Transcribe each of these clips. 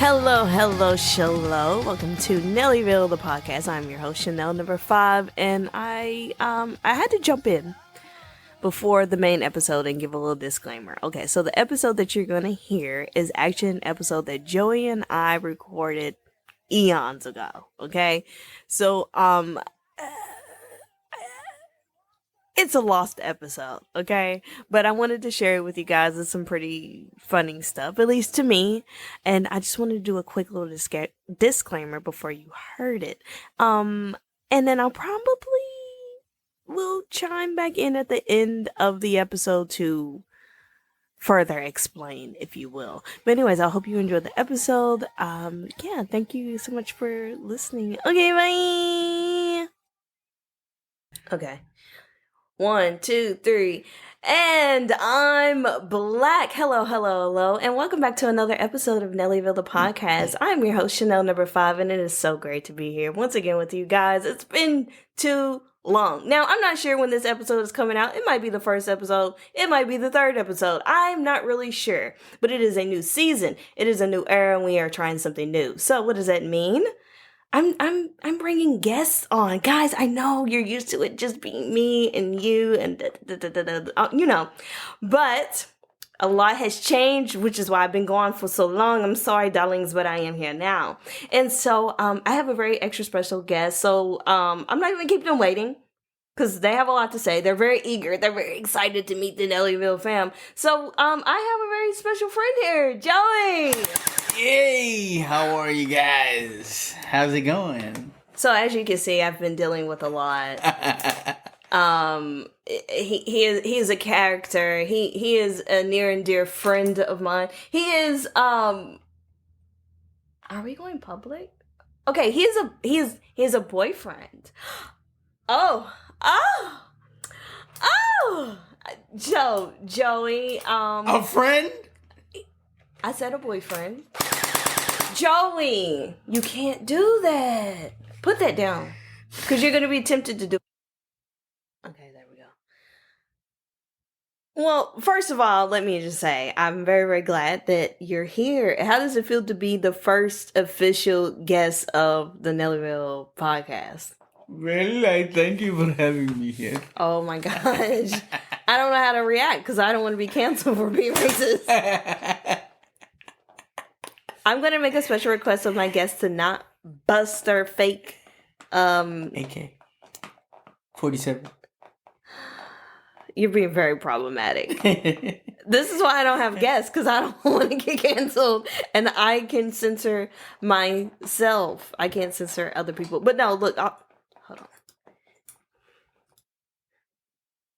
Hello, Shalom. Welcome to Nellyville, the podcast. I'm your host, Chanel number 5, and I had to jump in before the main episode and give a little disclaimer. Okay, so the episode that you're gonna hear is actually an episode that Joey and I recorded eons ago. Okay, so it's a lost episode, okay? But I wanted to share it with you guys. It's some pretty funny stuff, at least to me. And I just wanted to do a quick little disclaimer before you heard it. And then I'll probably will chime back in at the end of the episode to further explain, if you will. But anyways, I hope you enjoyed the episode. Yeah, thank you so much for listening. Okay, bye. Okay. 1, 2, 3, and I'm Black. Hello, and welcome back to another episode of Nellyville, the podcast. I'm your host, Chanel number 5, and it is so great to be here once again with you guys. It's been too long. Now, I'm not sure when this episode is coming out. It might be the first episode. It might be the third episode. I'm not really sure, but it is a new season. It is a new era, and we are trying something new. So what does that mean? I'm bringing guests on. Guys, I know you're used to it just being me and you and you know, but a lot has changed, which is why I've been gone for so long. I'm sorry, darlings, but I am here now. And so, I have a very extra special guest. So, I'm not going to keep them waiting because they have a lot to say. They're very eager. They're very excited to meet the Nellyville fam. So, I have a very special friend here, Joey. Yay! How are you guys? How's it going? So as you can see, I've been dealing with a lot. He is a character. He is a near and dear friend of mine. He is are we going public? Okay, he is a boyfriend. Oh. Joey. A friend? I said a boyfriend. Joey, you can't do that. Put that down. Because you're going to be tempted to do it. Okay, there we go. Well, first of all, let me just say, I'm very, very glad that you're here. How does it feel to be the first official guest of the Nellyville podcast? Well, I thank you for having me here. Oh my gosh. I don't know how to react because I don't want to be canceled for being racist. I'm going to make a special request of my guests to not bust their fake AK-47. You're being very problematic. This is why I don't have guests, because I don't want to get canceled. And I can censor myself. I can't censor other people. But no, look, hold on.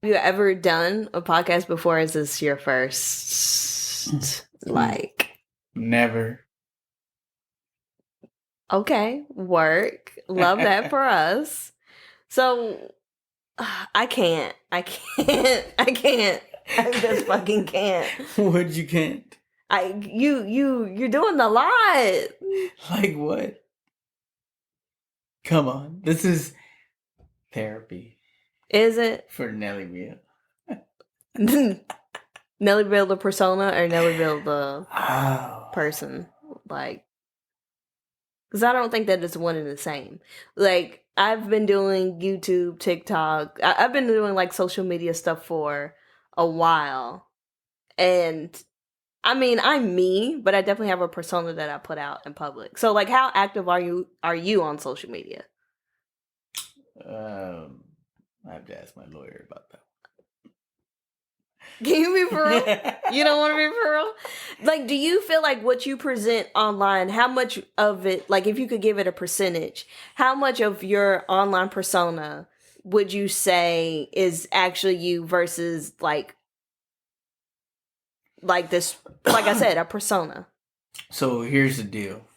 Have you ever done a podcast before? Is this your first? Never. Okay, work. Love that for us. So, I can't. I just fucking can't. What you can't? You're doing a lot. Like what? Come on. This is therapy. Is it? For Nellyville. Nellyville the persona or Nellyville the person? Like, because I don't think that it's one and the same. Like, I've been doing YouTube, TikTok. I've been doing, like, social media stuff for a while. And, I mean, I'm me, but I definitely have a persona that I put out in public. So, like, how active are you on social media? I have to ask my lawyer about that. Can you be for real? You don't want to be for real? Like, do you feel like what you present online, how much of it, like if you could give it a percentage, how much of your online persona would you say is actually you versus like this, like I said, a persona? So here's the deal.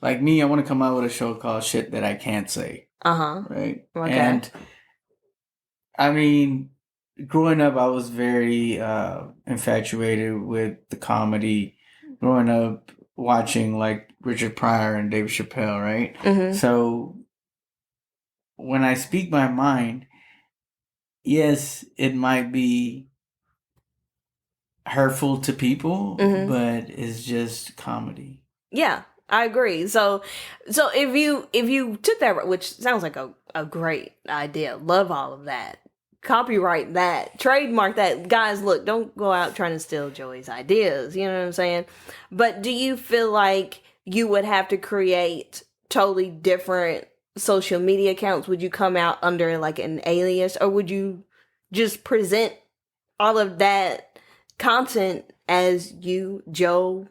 Like me, I want to come out with a show called Shit That I Can't Say. Uh-huh. Right? Okay. And I mean, growing up, I was very infatuated with the comedy. Growing up, watching like Richard Pryor and Dave Chappelle, right? Mm-hmm. So when I speak my mind, yes, it might be hurtful to people, Mhm. but it's just comedy. Yeah, I agree. So if you took that, which sounds like a great idea, love all of that. Copyright that, trademark that. Guys, look, don't go out trying to steal Joey's ideas. You know what I'm saying? But do you feel like you would have to create totally different social media accounts? Would you come out under like an alias, or would you just present all of that content as you, Joe?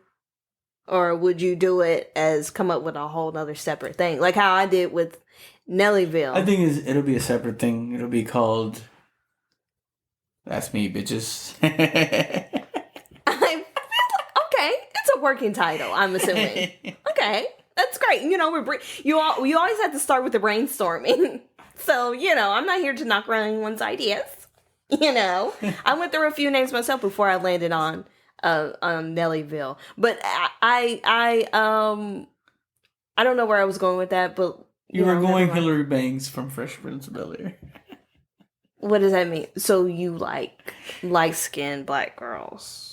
Or would you do it as come up with a whole other separate thing? Like how I did with Nellyville. I think it'll be a separate thing. It'll be called That's Me, Bitches. I feel like, okay, it's a working title, I'm assuming. Okay, that's great. You know, you always have to start with the brainstorming. So, you know, I'm not here to knock around anyone's ideas. You know, I went through a few names myself before I landed on Nellyville. But I don't know where I was going with that, but you were going Hillary Banks from Fresh Prince of Bel-Air. What does that mean? So you like light-skinned black girls?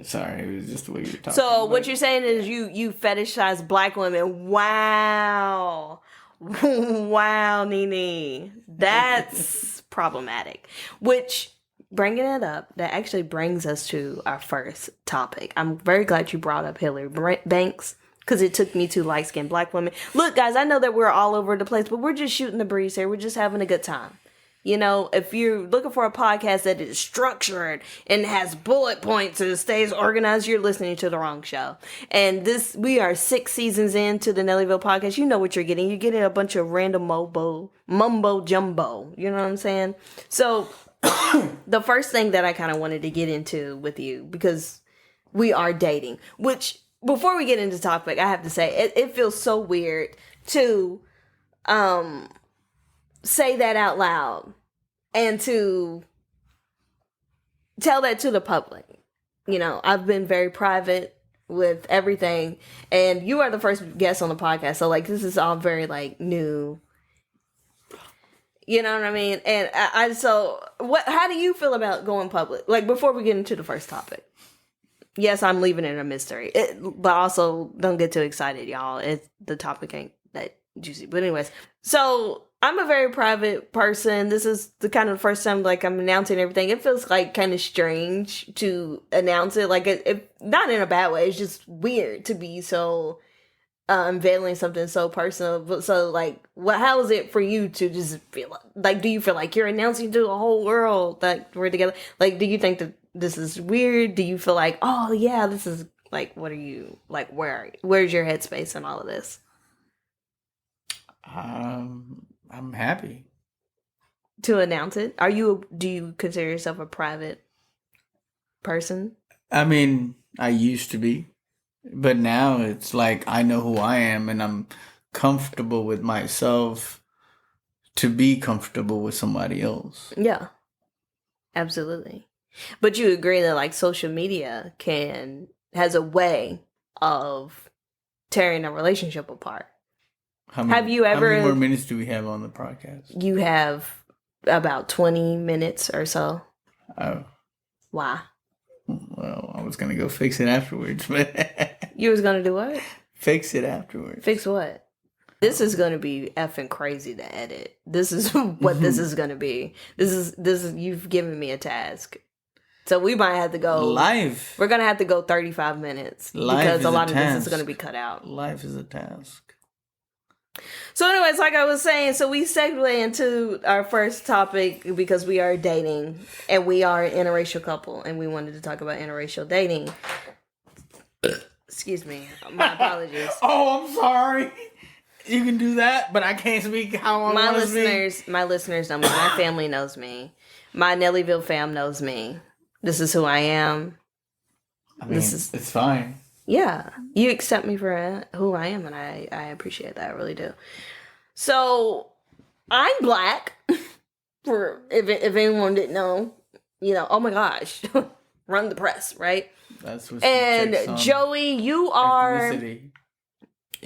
Sorry, it was just the way you were talking. So what you're saying is you fetishize black women. Wow. Wow, Nene. That's problematic. Which, bringing it up, that actually brings us to our first topic. I'm very glad you brought up Hillary Banks, because it took me to light-skinned black women. Look, guys, I know that we're all over the place, but we're just shooting the breeze here. We're just having a good time. You know, if you're looking for a podcast that is structured and has bullet points and stays organized, you're listening to the wrong show. And we are 6 seasons into the Nellyville podcast. You know what you're getting. You're getting a bunch of random mumbo jumbo. You know what I'm saying? So the first thing that I kind of wanted to get into with you, because we are dating, which before we get into the topic, I have to say it feels so weird to say that out loud and to tell that to the public. You know, I've been very private with everything, and you are the first guest on the podcast, so like this is all very like new. You know what I mean? And how do you feel about going public? Like before we get into the first topic. Yes, I'm leaving it a mystery, but also don't get too excited, y'all. The topic ain't that juicy. But anyways, so I'm a very private person. This is the kind of first time like I'm announcing everything. It feels like kind of strange to announce it. Like it not in a bad way. It's just weird to be so unveiling something so personal. But so like, how is it for you to just feel like? Do you feel like you're announcing to the whole world that we're together? Like, do you think that this is weird? Do you feel like, oh yeah, this is like, what are you like? Where's your headspace in all of this? I'm happy to announce it. Do you consider yourself a private person? I mean, I used to be, but now it's like I know who I am and I'm comfortable with myself to be comfortable with somebody else. Yeah, absolutely. But you agree that like social media has a way of tearing a relationship apart. How many more minutes do we have on the podcast? You have about 20 minutes or so. Oh. Why? Well, I was going to go fix it afterwards, but... You was going to do what? Fix it afterwards. Fix what? This is going to be effing crazy to edit. This is what this is going to be. This is you've given me a task. So we might have to go... Live. We're going to have to go 35 minutes. Because a lot of this is going to be cut out. Life is a task. So anyways, like I was saying, so we segue into our first topic because we are dating and we are an interracial couple and we wanted to talk about interracial dating. Excuse me. My apologies. Oh, I'm sorry. You can do that, but I can't speak how I want to speak. My listeners know me. My family knows me. My Nellyville fam knows me. This is who I am. I mean, it's fine. Yeah, you accept me for who I am, and I appreciate that. I really do. So I'm black. For if anyone didn't know, you know. Oh my gosh, run the press, right? That's what. And Joey, you are. Ethnicity.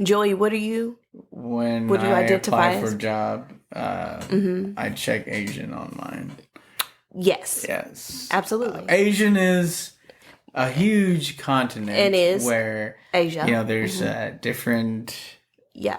Joey, what are you? When I identify for a job, I check Asian online. Yes. Yes. Absolutely. Asian is a huge continent. It is. Where, Asia. There's different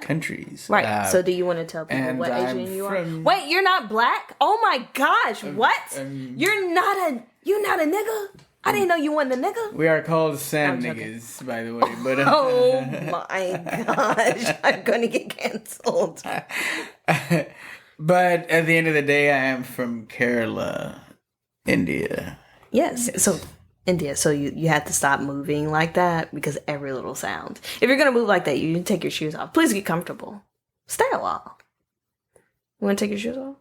countries. Right. So do you want to tell people what Asian you are? Wait, you're not black? Oh my gosh, what? You're not a nigga? I didn't know you wasn't a nigga. We are called sand niggas, by the way. But oh my gosh, I'm gonna get canceled. But at the end of the day, I am from Kerala, India. Yes. So India. So you have to stop moving like that because every little sound. If you're gonna move like that, you need to take your shoes off. Please get comfortable. Stay a while. You want to take your shoes off?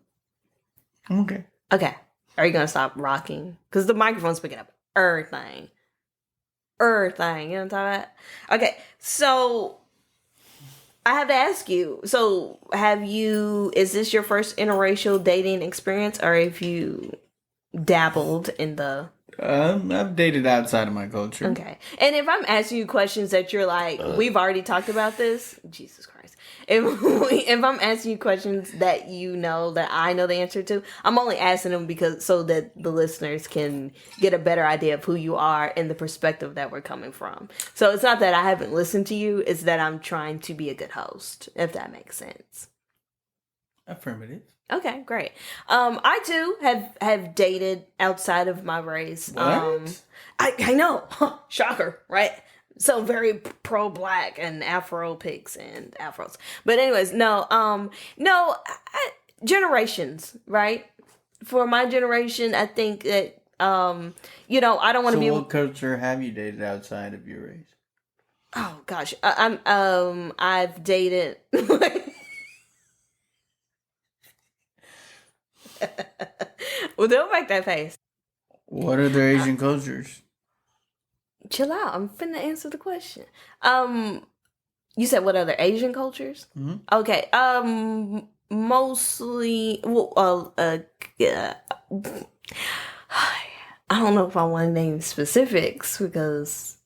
I'm okay. Okay. Are you gonna stop rocking? Because the microphone's picking up everything. Everything. You know what I'm talking about? Okay. So I have to ask you. So is this your first interracial dating experience, or have you dabbled in the... I've dated outside of my culture. Okay. And if I'm asking you questions that you're like, we've already talked about this, Jesus Christ. If I'm asking you questions that that I know the answer to, I'm only asking them because so that the listeners can get a better idea of who you are and the perspective that we're coming from. So it's not that I haven't listened to you, it's that I'm trying to be a good host, if that makes sense. Affirmative. Okay, great. I too have dated outside of my race. What? I know. Shocker, right? So very pro-black and Afro pics and afros. But anyways, generations, right? For my generation, I think that I don't want to be. So what culture have you dated outside of your race? Oh gosh, I've dated. Well, don't make that face. What are the Asian cultures? Chill out. I'm finna answer the question. You said what other Asian cultures? Mm-hmm. Okay. Mostly. Well, I don't know if I want to name specifics because.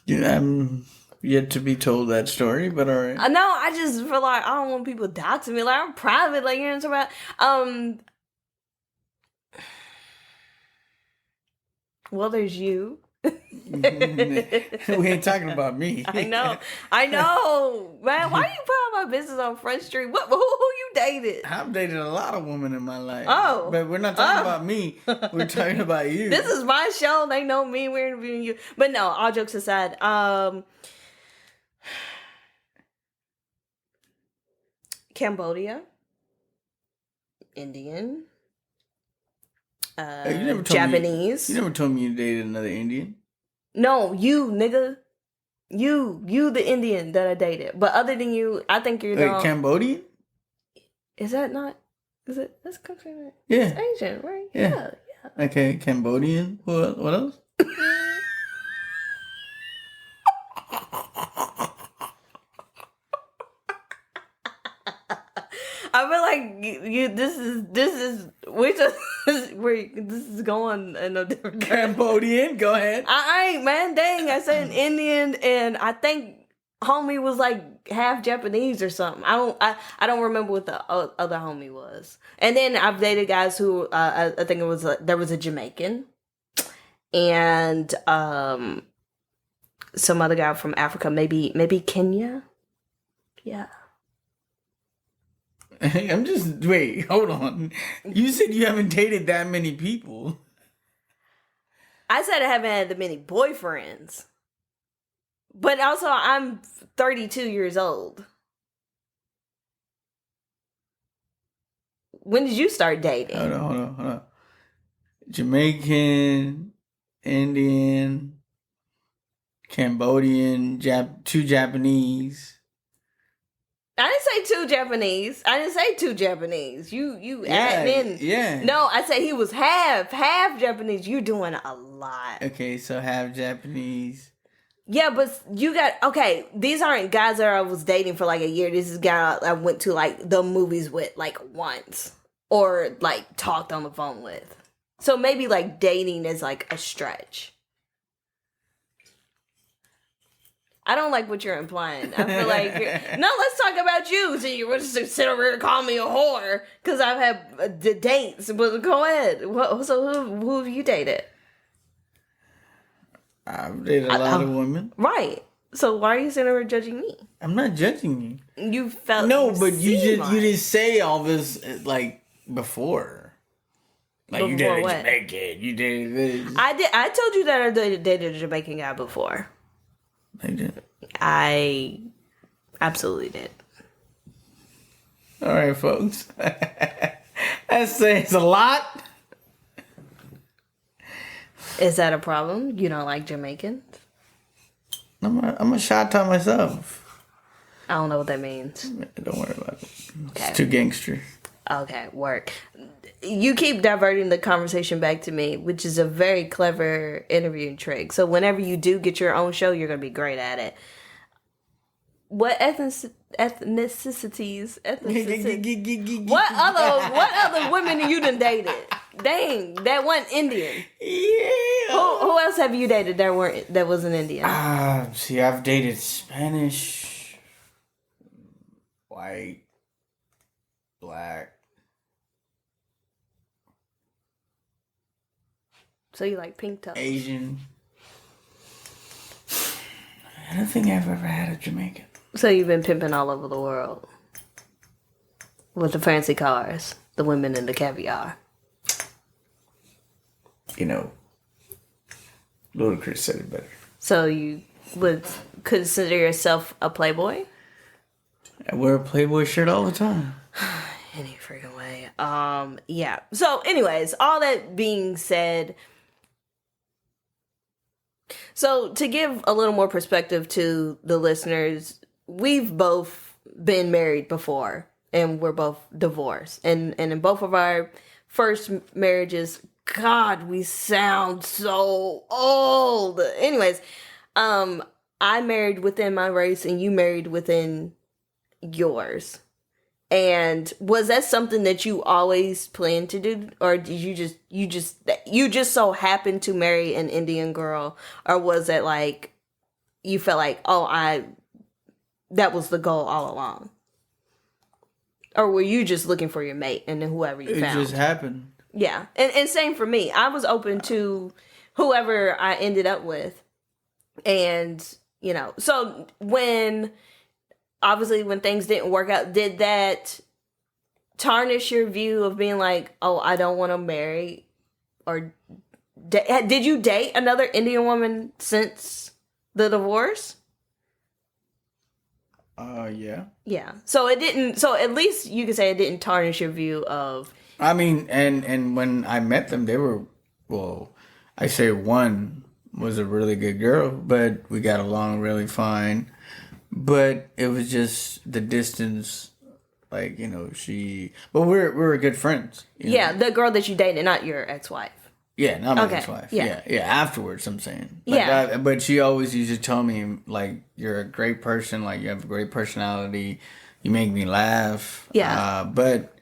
Yeah, I'm yet to be told that story, but all right. No, I just feel like I don't want people doxing me. Like I'm private. Like you know what I'm talking about. Well, there's you. We ain't talking about me. I know, man. Why you put my business on Front Street? Who you dated? I've dated a lot of women in my life. Oh, but we're not talking about me. We're talking about you. This is my show. They know me. We're interviewing you. But no, all jokes aside, Cambodia, Indian. You never told Japanese. You never told me you dated another Indian. No, you nigga, you the Indian that I dated. But other than you, I think you're the Cambodian. Is that not? Is it? That's country. Yeah, it's Asian, right? Yeah. Okay, Cambodian. What else? I feel like you. This is this is going in a different Cambodian. Go ahead. I ain't, man. Dang, I said an Indian, and I think homie was like half Japanese or something. I don't remember what the other homie was. And then I've dated guys who I think it was there was a Jamaican, and some other guy from Africa, maybe Kenya. Yeah. I'm just wait. Hold on. You said you haven't dated that many people. I said I haven't had that many boyfriends. But also, I'm 32 years old. When did you start dating? Hold on. Jamaican, Indian, Cambodian, two Japanese. I didn't say two Japanese. You add in. Yeah. No, I said he was half Japanese. You're doing a lot. Okay, so half Japanese. Yeah, but you got, okay, these aren't guys that I was dating for like a year. This is guy I went to like the movies with like once. Or like talked on the phone with. So maybe like dating is like a stretch. I don't like what you're implying. I feel like, no, let's talk about you. So you want to sit over here and call me a whore because I've had the dates. But go ahead. So who have you dated? I've dated a lot of women. Right. So why are you sitting over judging me? I'm not judging you. You felt No, but you seemed you didn't say all this like before. Like you Before did a what? Jamaican. You did this. I did. I told you that I dated a Jamaican guy before. I did. I absolutely did. All right, folks. That says a lot. Is that a problem? You don't like Jamaicans? I'm a shot to myself. I don't know what that means. Don't worry about it. Okay. It's too gangster. Okay, work. You keep diverting the conversation back to me, which is a very clever interviewing trick. So whenever you do get your own show, you're going to be great at it. What ethnicities? What other women you done dated? Dang, that wasn't Indian. Yeah. Who else have you dated that wasn't Indian? See, I've dated Spanish, white, black. So you like pink toes? Asian. I don't think I've ever had a Jamaican. So you've been pimping all over the world with the fancy cars, the women, and the caviar. You know, Ludacris said it better. So you would consider yourself a playboy? I wear a Playboy shirt all the time. Any freaking way. Yeah. So anyways, all that being said, so to give a little more perspective to the listeners, we've both been married before and we're both divorced. And in both of our first marriages, God, we sound so old. Anyways, I married within my race and you married within yours. And was that something that you always planned to do, or did you just so happened to marry an Indian girl, or was it like you felt like, that was the goal all along, or were you just looking for your mate and then whoever you found? It just happened. Yeah, and same for me. I was open to whoever I ended up with, and so obviously when things didn't work out, did that tarnish your view of being like, oh, I don't want to marry? Or did you date another Indian woman since the divorce? Yeah. Yeah. So it didn't, so at least you could say it didn't tarnish your view of... I mean, and when I met them, they were, well, I say one was a really good girl, but we got along really fine. But it was just the distance, like, but we're good friends. Yeah, the girl that you dated, not your ex-wife. Yeah, not my Okay, ex-wife. yeah. Yeah, afterwards, I'm saying. Yeah. But she always used to tell me, like, you're a great person, like, you have a great personality, you make me laugh. Yeah. But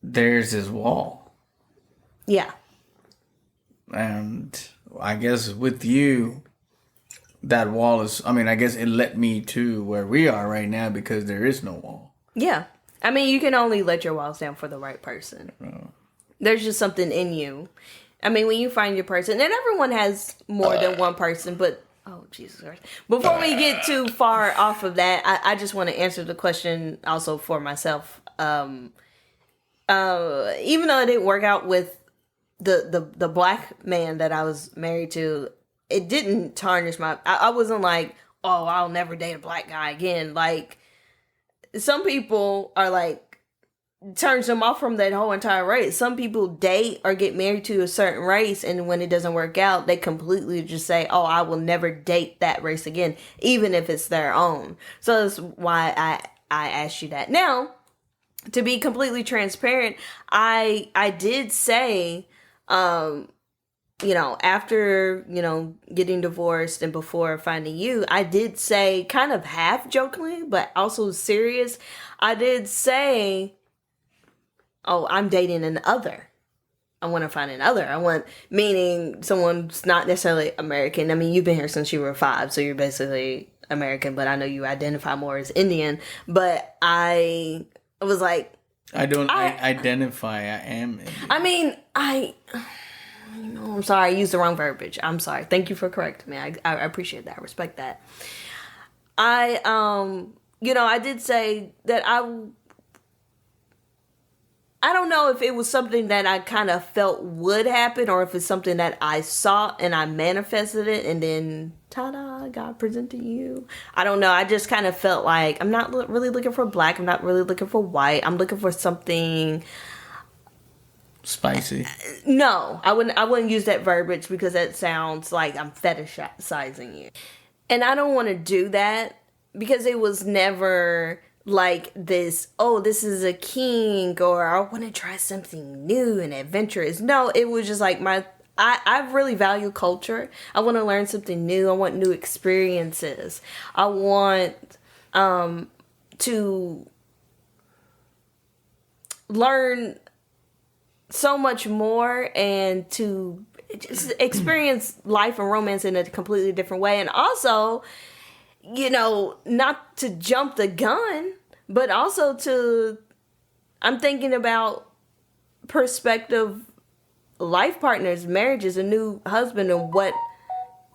there's this wall. Yeah. And I guess with you... that wall is, I guess it led me to where we are right now because there is no wall. Yeah. I mean, you can only let your walls down for the right person. There's just something in you. I mean, when you find your person, and everyone has more than one person, but, oh, Jesus Christ. Before we get too far off of that, I just want to answer the question also for myself. Even though it didn't work out with the black man that I was married to, it didn't tarnish I wasn't like, oh, I'll never date a black guy again. Like, some people are like, turns them off from that whole entire race. Some people date or get married to a certain race, and when it doesn't work out, they completely just say, oh, I will never date that race again, even if it's their own. So that's why I asked you that. Now, to be completely transparent, I did say, after, getting divorced and before finding you, I did say, kind of half jokingly, but also serious, I did say, oh, I'm dating an other. I want to find an other. Meaning someone's not necessarily American. I mean, you've been here since you were 5, so you're basically American, but I know you identify more as Indian. But I was like... I identify, I am Indian. I mean, I'm sorry. I used the wrong verbiage. I'm sorry. Thank you for correcting me. I appreciate that. I respect that. I did say that I don't know if it was something that I kind of felt would happen or if it's something that I saw and I manifested it and then, ta-da, God presented you. I don't know. I just kind of felt like I'm not really looking for black. I'm not really looking for white. I'm looking for something spicy. No, I wouldn't use that verbiage because that sounds like I'm fetishizing you. And I don't want to do that because it was never like this, oh, this is a king, or I want to try something new and adventurous. No, it was just like I really value culture. I want to learn something new. I want new experiences. I want to learn so much more and to just experience life and romance in a completely different way. And also, not to jump the gun, but also I'm thinking about prospective life partners, marriages, a new husband, and what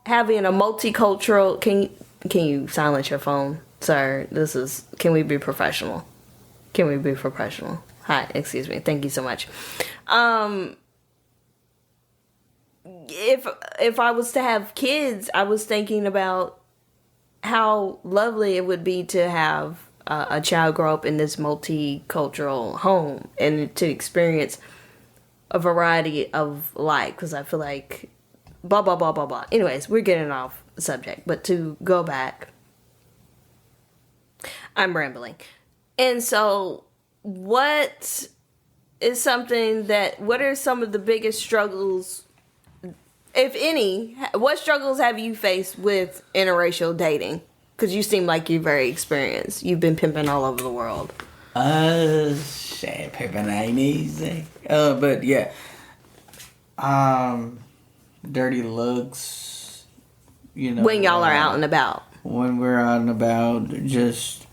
having a multicultural. Can you silence your phone, sir? Can we be professional? Can we be professional? Hi, excuse me. Thank you so much. If I was to have kids, I was thinking about how lovely it would be to have a child grow up in this multicultural home and to experience a variety of life. Because I feel like blah, blah, blah, blah, blah. Anyways, we're getting off the subject. But to go back, I'm rambling. And so what are some of the biggest struggles, if any, what struggles have you faced with interracial dating? Because you seem like you're very experienced. You've been pimping all over the world. Shit, pimping ain't easy. But yeah. Dirty looks, When y'all are out and about. When we're out and about, just,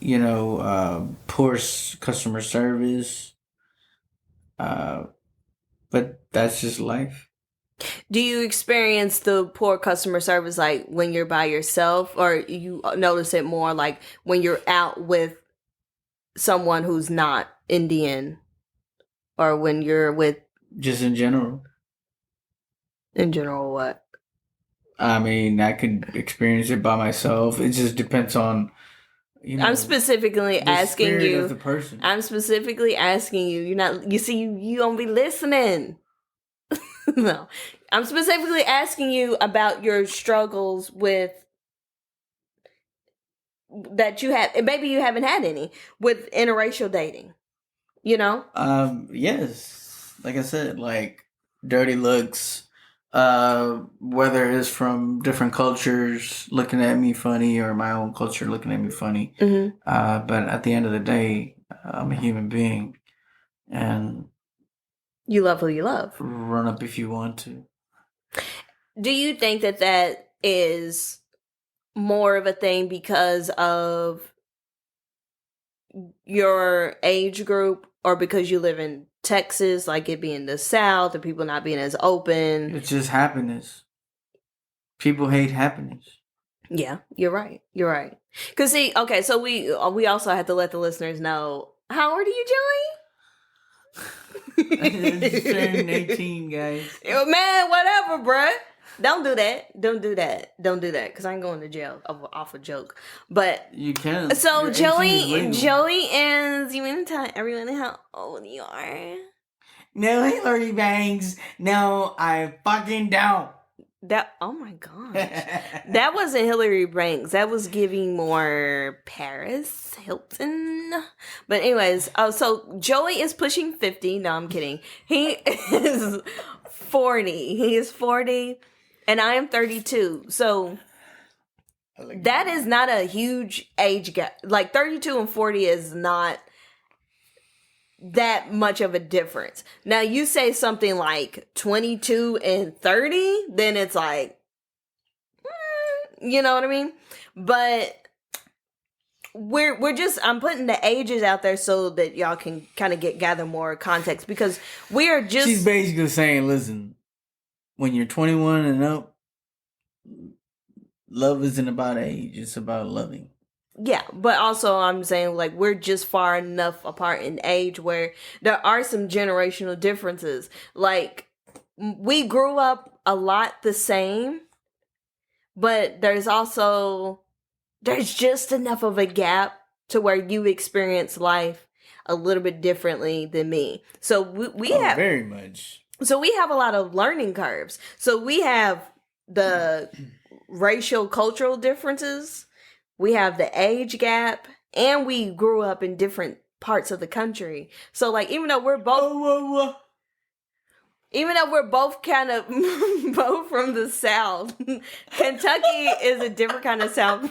poor customer service. But that's just life. Do you experience the poor customer service like when you're by yourself, or you notice it more like when you're out with someone who's not Indian, or when you're with... Just in general. In general, what? I mean, I could experience it by myself. It just depends on, I'm specifically asking you. Of the person. I'm specifically asking you. You don't be listening. No, I'm specifically asking you about your struggles with that you have, and maybe you haven't had any with interracial dating. Yes, like I said, like dirty looks. Whether it's from different cultures looking at me funny or my own culture looking at me funny. Mm-hmm. But at the end of the day, I'm a human being, and you love who you love. Run up if you want to. Do you think that is more of a thing because of your age group, or because you live in Texas, like it being the South, and people not being as open? It's just happiness. People hate happiness. Yeah, you're right. You're right. Because see, okay, so we also have to let the listeners know, how old are you, Joey? Just turned 18, guys. Man, whatever, bruh. Don't do that. Don't do that. Don't do that. Because I ain't going to jail off a joke. But you can. So Joey and you want to tell everyone how old you are? No, Hillary Banks. No, I fucking don't. Oh my gosh. That wasn't Hillary Banks. That was giving more Paris Hilton. But anyways, so Joey is pushing 50. No, I'm kidding. He is 40. He is 40 and I am 32. So that is not a huge age gap. Like 32 and 40 is not that much of a difference. Now you say something like 22 and 30, then it's like, you know what I mean? But I'm putting the ages out there so that y'all can kind of gather more context, because we are just... She's basically saying, listen, when you're 21 and up, love isn't about age; it's about loving. Yeah, but also I'm saying like we're just far enough apart in age where there are some generational differences. Like we grew up a lot the same, but there's just enough of a gap to where you experience life a little bit differently than me. So we have very much. So we have a lot of learning curves. So we have the racial cultural differences, we have the age gap, and we grew up in different parts of the country. So like even though we're both kind of both from the South, Kentucky is a different kind of South.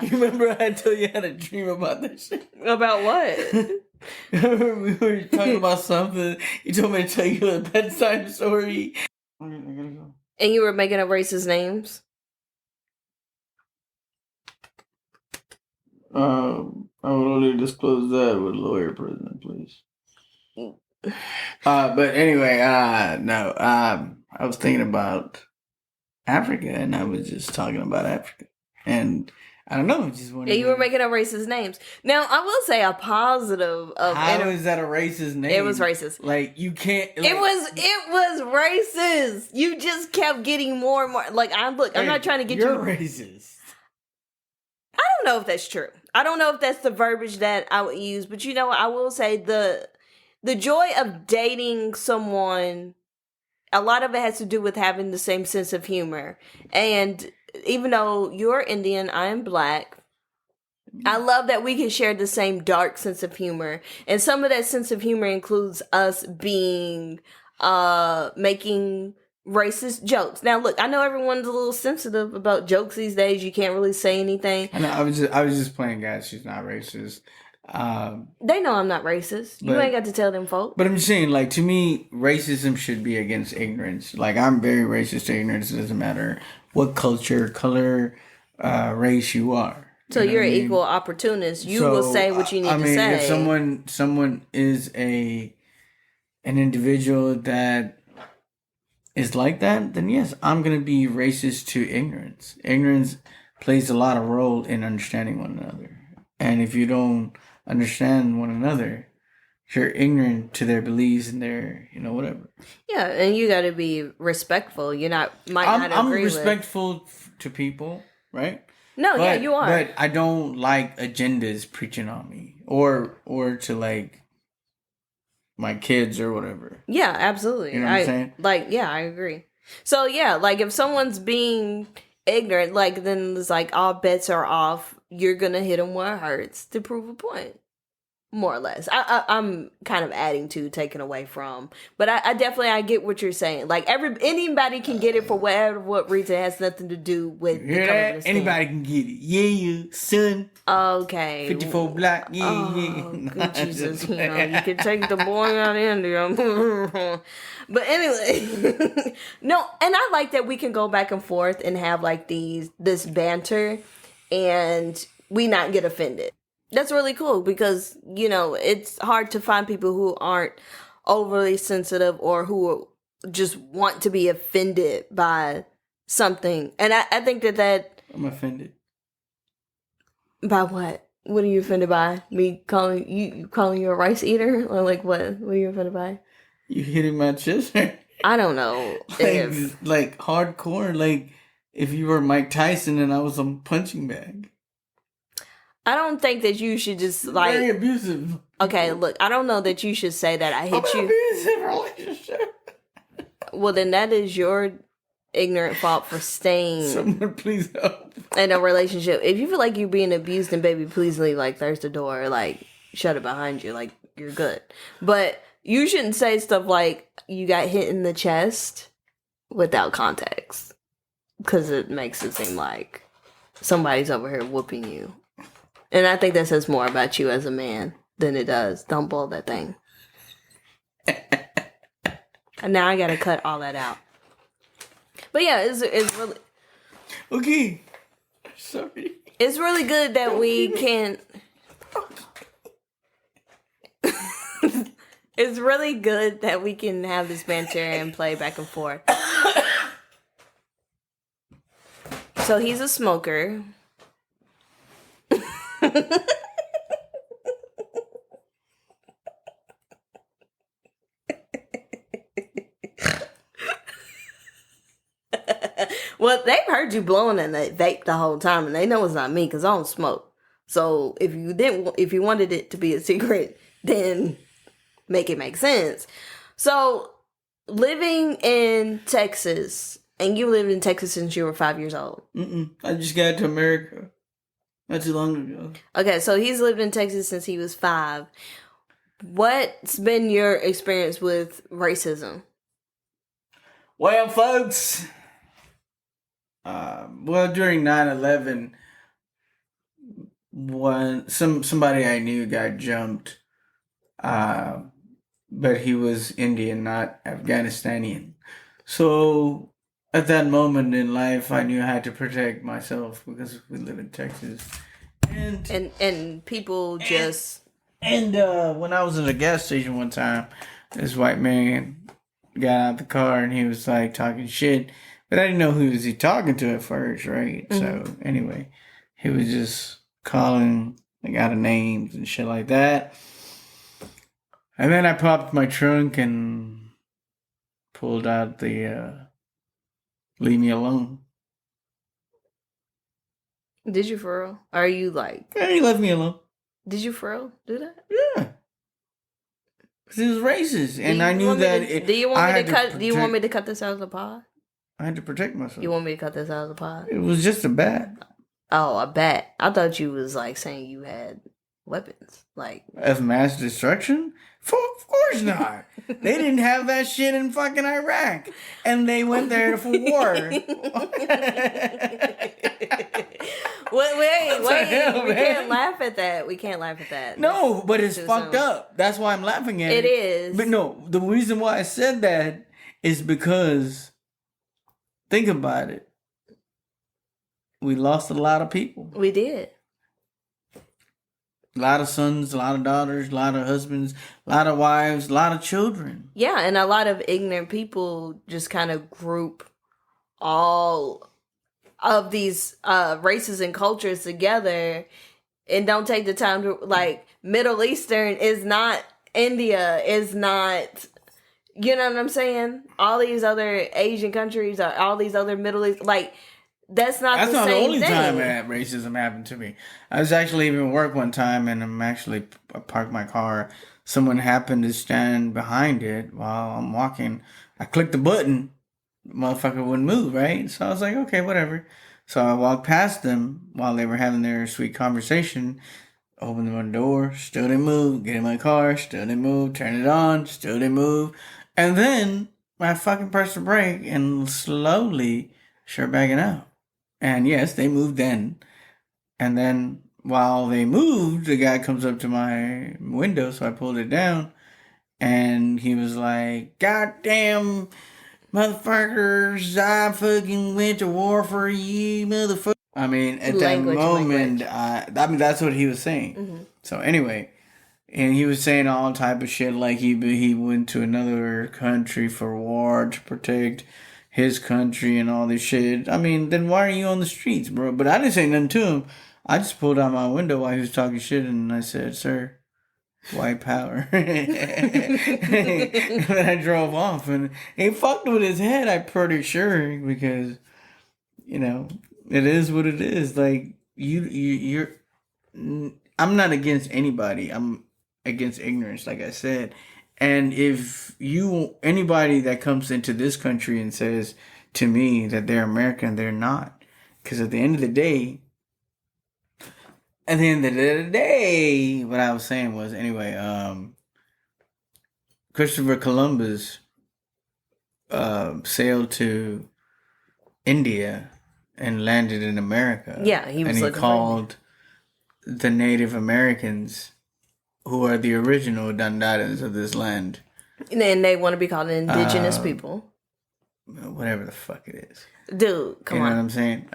You remember I told you I had a dream about this shit? About what? Remember we were talking about something. You told me to tell you a bedtime story. And you were making up racist names? I would only disclose that with lawyer present, please. But anyway, no. I was thinking about Africa, and I was just talking about Africa, and I don't know, just yeah, you were making up racist names. Now, I will say a positive of how is that a racist name? It was racist. Like you can't. Like, it was racist. You just kept getting more and more. Like I'm not trying to get you're racist. I don't know if that's true. I don't know if that's the verbiage that I would use, but you know, I will say the joy of dating someone. A lot of it has to do with having the same sense of humor. And even though you're Indian, I am Black, I love that we can share the same dark sense of humor. And some of that sense of humor includes us making racist jokes. Now look, I know everyone's a little sensitive about jokes these days. You can't really say anything. I know, I was just playing, guys. She's not racist. They know I'm not racist. You ain't got to tell them, folks. But I'm saying, like, to me, racism should be against ignorance. Like, I'm very racist to ignorance. It doesn't matter what culture, color, race you are. So you're an equal opportunist. You will say what you need to say. If someone is an individual that is like that, then yes, I'm gonna be racist to ignorance. Ignorance plays a lot of role in understanding one another. And if you don't understand one another, you're ignorant to their beliefs and their, whatever. Yeah, and you got to be respectful. You're not I'm respectful to people, right? No, yeah, you are. But I don't like agendas preaching on me or to like my kids or whatever. Yeah, absolutely. You know what I'm saying? Like, yeah, I agree. So yeah, like if someone's being ignorant, like then it's like all bets are off. You're gonna hit them where it hurts to prove a point, more or less. I'm kind of adding to, taking away from, but I definitely get what you're saying. Like anybody can get it for what reason. It has nothing to do with you hear that? Anybody can get it. Yeah, son. Okay. 54 Black. Yeah. Good Jesus, you can take the boy out of India. But anyway, no, and I like that we can go back and forth and have like this banter, and we not get offended. That's really cool because, it's hard to find people who aren't overly sensitive or who just want to be offended by something. And I think that I'm offended. By what? What are you offended by? Me calling you a rice eater? Or like what? What are you offended by? You hitting my chest? I don't know. like hardcore, like if you were Mike Tyson and I was a punching bag. I don't think that you should just like very abusive. Okay, look, I don't know that you should say that I hit you. Abusive relationship. Well, then that is your ignorant fault for staying. Someone please help. In a relationship. If you feel like you're being abused, then baby, please leave. Like there's the door. Like shut it behind you. Like you're good. But you shouldn't say stuff like you got hit in the chest without context, because it makes it seem like somebody's over here whooping you. And I think that says more about you as a man than it does. Don't boil that thing. And now I gotta cut all that out. But yeah, it's really... Okay. Sorry. It's really good that we can. It's really good that we can have this banter and play back and forth. So he's a smoker. Well, they've heard you blowing and they vape the whole time, and they know it's not me because I don't smoke. So if you wanted it to be a secret, then make it make sense. So living in Texas, and you lived in Texas since you were 5 years old. I just got to America not too long ago. Okay, so he's lived in Texas since he was 5. What's been your experience with racism? Well, folks, during 9/11, somebody I knew got jumped, but he was Indian, not Afghanistanian. So at that moment in life, I knew I had to protect myself because we live in Texas, and people just and when I was at a gas station one time, this white man got out the car and he was like talking shit. But I didn't know who was he talking to at first, right? Mm-hmm. So anyway, he was just calling like out of names and shit like that. And then I popped my trunk and pulled out the leave me alone. Did you for real? Are you like? Yeah, he left me alone. Did you for real do that? Yeah. Because he was racist. And I knew that do you want me to cut? Do you want me to cut this out of the pod? I had to protect myself. You want me to cut this out of the pod? It was just a bat. Oh, a bat. I thought you was like saying you had weapons. Like of mass destruction? Of course not. They didn't have that shit in fucking Iraq. And they went there for war. Wait. We can't laugh at that. We can't laugh at that. No, but it's fucked up. That's why I'm laughing at it. It is. But no, the reason why I said that is because, think about it. We lost a lot of people. We did. A lot of sons, a lot of daughters, a lot of husbands, a lot of wives, a lot of children. Yeah, and a lot of ignorant people just kind of group all of these races and cultures together and don't take the time to, like, Middle Eastern is not India, is not, you know what I'm saying? All these other Asian countries, or all these other Middle East, like, that's not the only time that racism happened to me. I was actually leaving work one time and I parked my car. Someone happened to stand behind it while I'm walking. I clicked the button. The motherfucker wouldn't move, right? So I was like, okay, whatever. So I walked past them while they were having their sweet conversation. Opened my door, still didn't move. Get in my car, still didn't move. Turn it on, still didn't move. And then I fucking pressed the brake and slowly started backing out. And yes, they moved in. And then while they moved, the guy comes up to my window, so I pulled it down. And he was like, "Goddamn motherfuckers, I fucking went to war for you, motherfucker." I mean, at that moment, that's what he was saying. Mm-hmm. So anyway, and he was saying all type of shit like he went to another country for war to protect his country and all this shit. I mean, then why are you on the streets, bro? But I didn't say nothing to him. I just pulled out my window while he was talking shit and I said, "Sir, white power." And then I drove off and he fucked with his head, I'm pretty sure, because, you know, it is what it is. Like, you're I'm not against anybody. I'm against ignorance, like I said. And if anybody that comes into this country and says to me that they're American, they're not. Because at the end of the day, what I was saying was, anyway, Christopher Columbus sailed to India and landed in America. Yeah, he called the Native Americans, who are the original Dandadas of this land. And they want to be called indigenous people. whatever the fuck it is. Dude, come You know on. what I'm saying?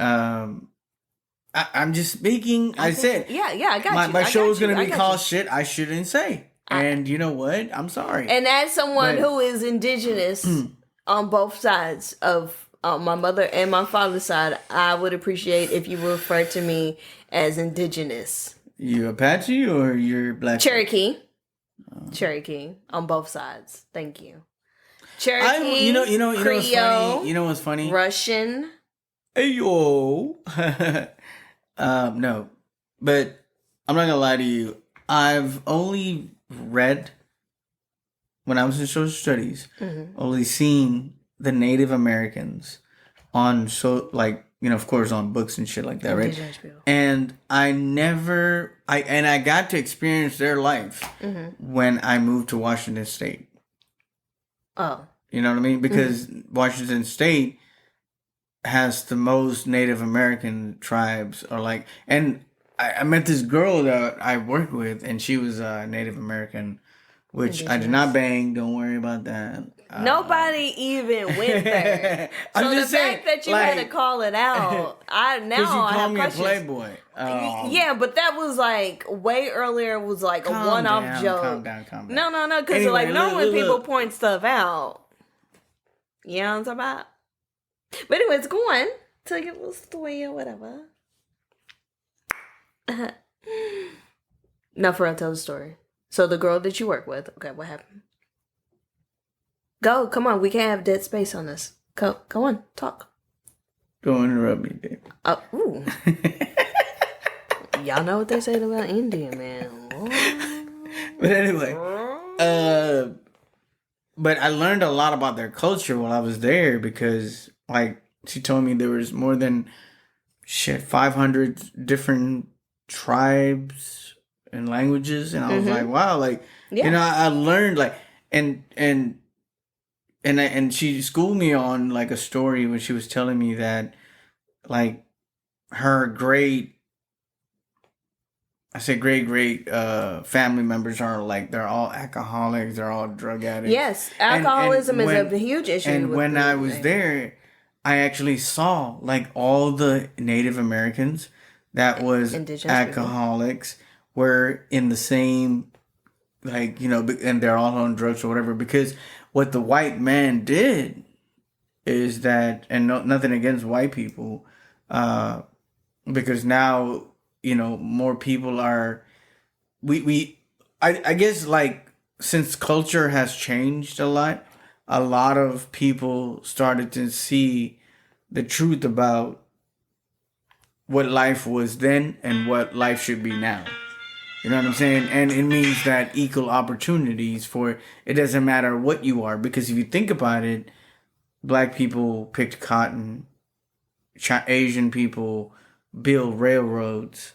I'm just speaking. I said, Yeah, I got you. my I show got is going you, to I be got called you. shit I shouldn't say. And you know what? I'm sorry. And as someone But- who is indigenous on both sides of my mother and my father's side, I would appreciate if you refer to me as indigenous. You Apache or you're black? Cherokee. Cherokee on both sides. Thank you. Cherokee. You know what's Creole, funny? You know what's funny? Russian. Hey yo. No, but I'm not gonna lie to you. I've only read when I was in social studies, only seen the Native Americans on of course on books and shit like that, right? Indigenous people. And I got to experience their life when I moved to Washington State. Oh. You know what I mean? Because Washington State has the most Native American tribes, and I met this girl that I work with, and she was Native American, which I did not bang. Don't worry about that. Nobody even went there. I'm So just the saying, fact that you had to call it out, I Because you have call me a questions. playboy. Yeah, but that was like way earlier. It was like a Calm one-off down, joke. calm down. No, because Anyway, like normally look. people point stuff out. You know what I'm talking about? But anyways, go on. Tell your little story or whatever. No, for real, tell the story. So the girl that you work with, okay, what happened? Go, come on. We can't have dead space on this. Go on, talk. Don't interrupt me, baby. Oh, ooh. Y'all know what they said about India, man. But anyway, but I learned a lot about their culture while I was there because, like, she told me there was more than 500 different tribes and languages, and I was like, wow, like, I learned and she schooled me on like a story when she was telling me that like her great family members are like they're all alcoholics, they're all drug addicts. Yes, alcoholism is a huge issue. And when I was there, I actually saw like all the Native Americans that was Indigenous alcoholics were in the same, like, and they're all on drugs or whatever. Because what the white man did is that, and nothing against white people, because now, more people are, I guess, like, since culture has changed a lot of people started to see the truth about what life was then and what life should be now. You know what I'm saying? And it means that equal opportunities it doesn't matter what you are. Because if you think about it, black people picked cotton, Asian people build railroads.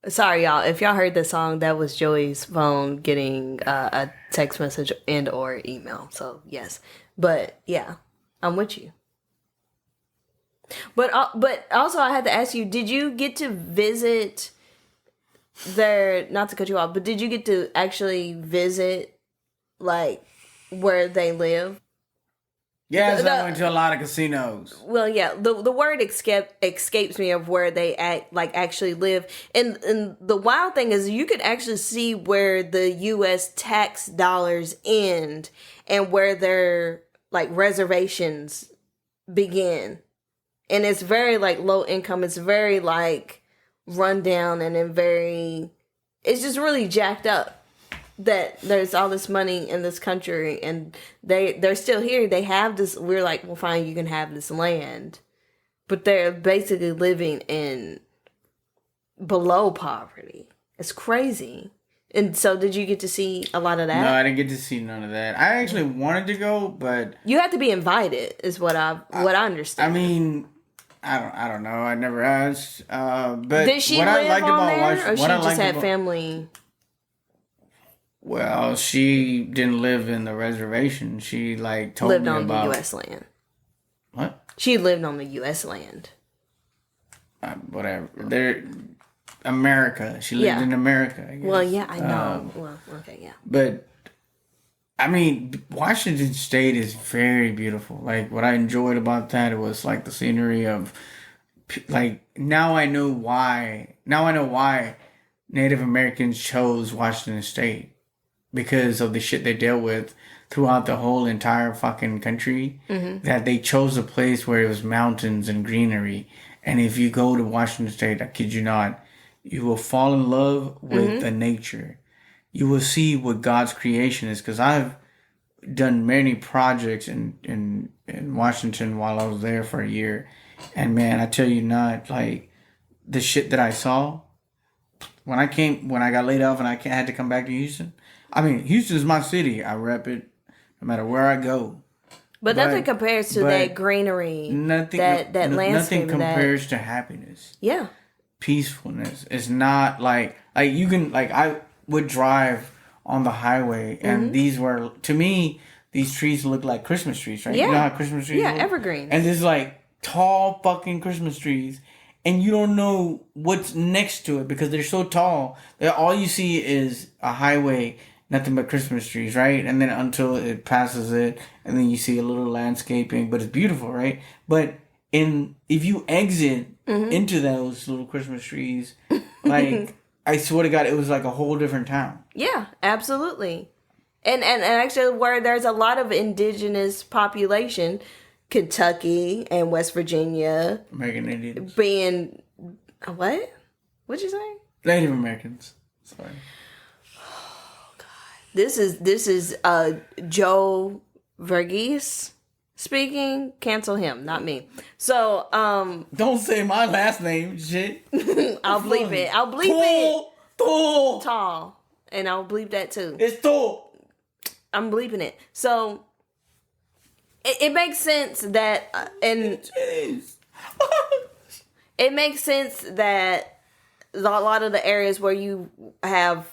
Sorry, y'all. If y'all heard the song, that was Joey's phone getting a text message and or email. So, yes. But, yeah, I'm with you. But also, I had to ask you, did you get to visit not to cut you off, but did you get to actually visit, like, where they live? Yes, I went to a lot of casinos. Well, yeah, the word escapes me of where they actually live, and the wild thing is you could actually see where the U.S. tax dollars end and where their like reservations begin, and it's very like low income. It's very like run down and it's just really jacked up. That there's all this money in this country and they're still here. They have this. We're like, well, fine, you can have this land, but they're basically living in below poverty. It's crazy. And so, did you get to see a lot of that? No, I didn't get to see none of that. I actually wanted to go, but you had to be invited. Is what I understand. I mean, I don't know. I never asked. But did she what live I liked on about there, or she just had family? Well, she didn't live in the reservation. She like told lived me on about the U.S. land. What? She lived on the U.S. land. Whatever. America. She lived in America. I guess. Well, yeah, I know. Well, okay, yeah. But I mean, Washington State is very beautiful. Like what I enjoyed about that, it was like the scenery of like now I know why. Now I know why Native Americans chose Washington State because of the shit they dealt with throughout the whole entire fucking country. That they chose a place where it was mountains and greenery. And if you go to Washington State, I kid you not, you will fall in love with the nature. You will see what God's creation is. Because I've done many projects in Washington while I was there for a year. And man, I tell you not, like the shit that I saw when I got laid off and I had to come back to Houston. I mean, Houston is my city. I rep it no matter where I go. But nothing compares to that greenery, nothing, that landscape. Nothing compares to happiness. Yeah. Peacefulness. It's not like you can, like I would drive on the highway and these were, to me, these trees look like Christmas trees, right? Yeah. You know how Christmas trees look? Evergreen. And there's like tall fucking Christmas trees and you don't know what's next to it because they're so tall that all you see is a highway, nothing but Christmas trees, right? And then until it passes it, and then you see a little landscaping, but it's beautiful, right? But if you exit into those little Christmas trees, like I swear to God, it was like a whole different town. Yeah, absolutely. And actually where there's a lot of indigenous population, Kentucky and West Virginia. American Indians. Being, what? What'd you say? Native Americans. Sorry. This is Joe Verghese speaking. Cancel him, not me. So don't say my last name, shit. I'll bleep it. I'll bleep it. Tall. And I'll bleep that too. It's tall. I'm bleeping it. So it makes sense that and it makes sense that a lot of the areas where you have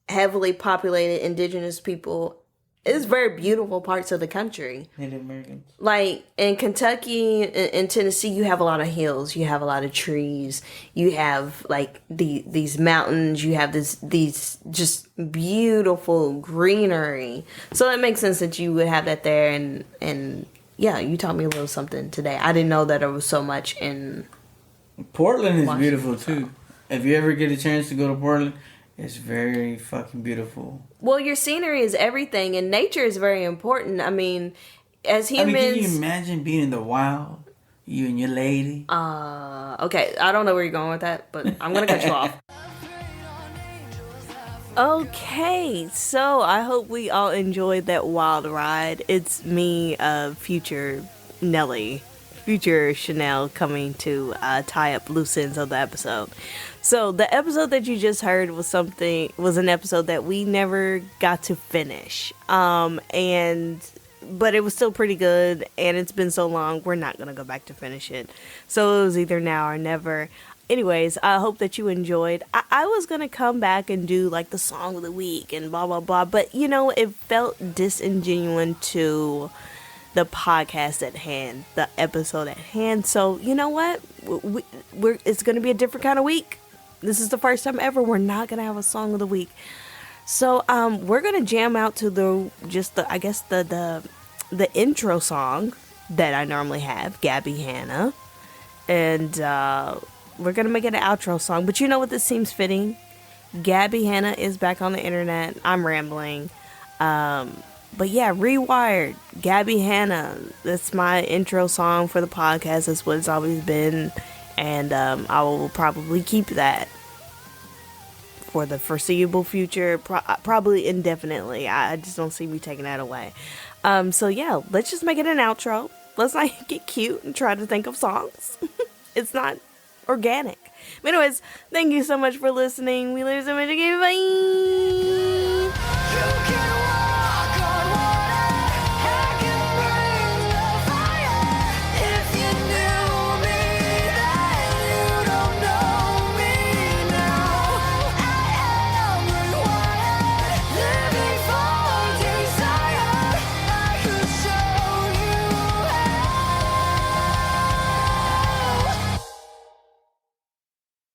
heavily populated indigenous people is very beautiful parts of the country. Native Americans. Like in Kentucky and Tennessee, you have a lot of hills, you have a lot of trees, you have like these mountains, you have these just beautiful greenery. So it makes sense that you would have that there. And yeah, you taught me a little something today. I didn't know that there was so much in Portland is beautiful too. If you ever get a chance to go to Portland, it's very fucking beautiful. Well, your scenery is everything, and nature is very important. I mean, as humans... can you imagine being in the wild? You and your lady? Okay, I don't know where you're going with that, but I'm going to cut you off. Okay, so I hope we all enjoyed that wild ride. It's me, future Nelly, future Chanel, coming to tie up loose ends of the episode. So the episode that you just heard was an episode that we never got to finish. But it was still pretty good, and it's been so long, we're not gonna go back to finish it. So it was either now or never. Anyways, I hope that you enjoyed. I was gonna come back and do like the song of the week and blah blah blah, but it felt disingenuous to the podcast at hand, the episode at hand. So you know what? It's gonna be a different kind of week. This is the first time ever we're not gonna have a song of the week. So we're gonna jam out to the intro song that I normally have, Gabby Hanna, and we're gonna make it an outro song. But you know what? This seems fitting. Gabby Hanna is back on the internet. I'm rambling. But yeah, Rewired, Gabby Hanna. That's my intro song for the podcast. That's what it's always been. And I will probably keep that for the foreseeable future, probably indefinitely. I just don't see me taking that away. So yeah, let's just make it an outro. Let's not get cute and try to think of songs. It's not organic. But anyways, thank you so much for listening. We love you so much. Okay, bye.